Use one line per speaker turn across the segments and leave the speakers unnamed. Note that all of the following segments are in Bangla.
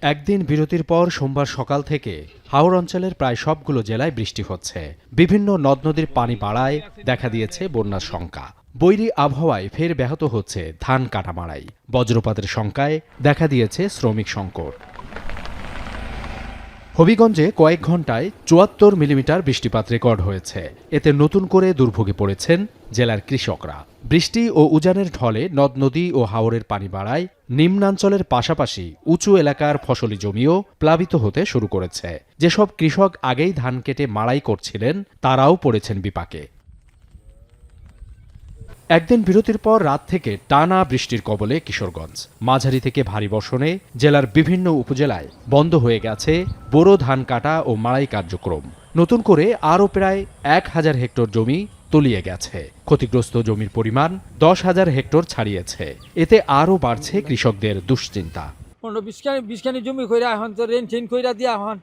একদিন বিরতির পর সোমবার সকাল থেকে হাওড় অঞ্চলের প্রায় সবগুলো জেলায় বৃষ্টি হচ্ছে। বিভিন্ন নদ নদীর পানি বাড়ায় দেখা দিয়েছে বন্যার শঙ্কা। বৈরী আবহাওয়ায় ফের ব্যাহত হচ্ছে ধান কাটা মাড়াই। বজ্রপাতের শঙ্কায় দেখা দিয়েছে শ্রমিক সংকট। হবিগঞ্জে কয়েক ঘন্টায় ৭৪ মিলিমিটার বৃষ্টিপাত রেকর্ড হয়েছে। এতে নতুন করে দুর্ভোগে পড়েছেন জেলার কৃষকরা। বৃষ্টি ও উজানের ঢলে নদ নদী ও হাওরের পানি বাড়ায় নিম্নাঞ্চলের পাশাপাশি উঁচু এলাকার ফসলি জমিও প্লাবিত হতে শুরু করেছে। যেসব কৃষক আগেই ধান কেটে মাড়াই করছিলেন তারাও পড়েছেন বিপাকে। একদিন বিরতির পর রাত থেকে টানা বৃষ্টির কবলে কিশোরগঞ্জ। মাঝারি থেকে ভারী বর্ষণে জেলার বিভিন্ন উপজেলায় বন্ধ হয়ে গেছে বোরো ধান কাটা ও মাড়াই কার্যক্রম। নতুন করে আরও প্রায় ১,০০০ হেক্টর জমি তলিয়ে গেছে। ক্ষতিগ্রস্ত জমির পরিমাণ ১০,০০০ হেক্টর ছাড়িয়েছে। এতে আরও বাড়ছে কৃষকদের দুশ্চিন্তা।
১৫-২০ জমি কইরা এখন তো রেন টেন কইরা দিয়া এখন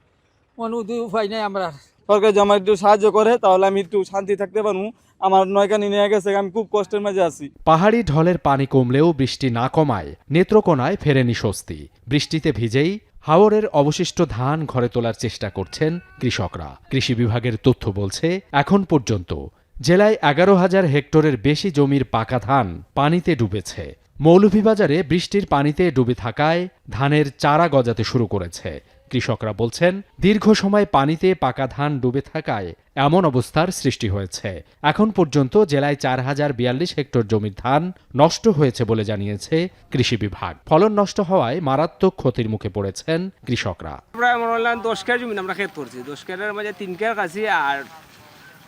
কোনো উপায় নাই। আমরা
সরকার যদি আমার একটু সাহায্য করে তাহলে আমি একটু শান্তি থাকতে পারবো। আমার নয়কানি নিয়ে গেছে, আমি খুব কষ্টের মাঝে আছি।
পাহাড়ি ঢলের পানি কমলেও বৃষ্টি না কমায় নেত্রকোনায় ফেরেনি স্বস্তি। বৃষ্টিতে ভিজেই হাওরের অবশিষ্ট ধান ঘরে তোলার চেষ্টা করছেন কৃষকরা। কৃষি বিভাগের তথ্য বলছে এখন পর্যন্ত জেলায় ১১,০০০ হেক্টরের বেশি জমির পাকা ধান পানিতে ডুবেছে। মৌলভীবাজারে বৃষ্টির পানিতে ডুবে থাকায় ধানের চারা গজাতে শুরু করেছে। কৃষকরা বলছেন দীর্ঘ সময় পানিতে পাকা ধান ডুবে থাকায় এমন অবস্থার সৃষ্টি হয়েছে। এখন পর্যন্ত জেলায় ৪,০৪২ হেক্টর জমির ধান নষ্ট হয়েছে বলে জানিয়েছে কৃষি বিভাগ। ফলন নষ্ট হওয়ায় মারাত্মক ক্ষতির মুখে পড়েছেন কৃষকরা।
প্রায় মনে হলাম ১০ কেয়ার জমি আমরা ক্ষেত করছি। ১০ কেয়ারের মাঝে ৩ কেয়ার কাছি আর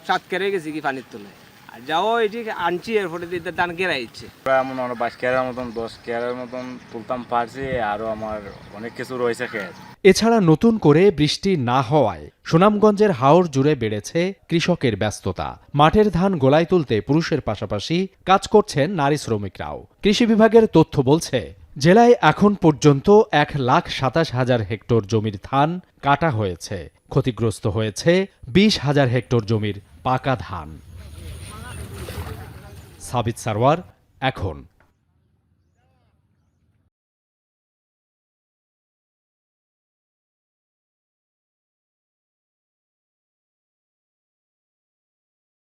৭ কেয়ারে গেছি কি পানির তলায়। আর যাও এটি আনছি এরপরে ধান কেরা ইচ্ছে
প্রায় এমন ২২ কেয়ারের মতন ১০ কেয়ারের মতন তুলতাম পারছি। আরও আমার অনেক কিছু রয়েছে ক্ষেত।
এছাড়া নতুন করে বৃষ্টি না হওয়ায় সুনামগঞ্জের হাওর জুড়ে বেড়েছে কৃষকের ব্যস্ততা। মাঠের ধান গোলায় তুলতে পুরুষের পাশাপাশি কাজ করছেন নারী শ্রমিকরাও। কৃষি বিভাগের তথ্য বলছে জেলায় এখন পর্যন্ত ১,২৭,০০০ হেক্টর জমির ধান কাটা হয়েছে। ক্ষতিগ্রস্ত হয়েছে ২০,০০০ হেক্টর জমির পাকা ধান। সাবিত সারওয়ার, এখন।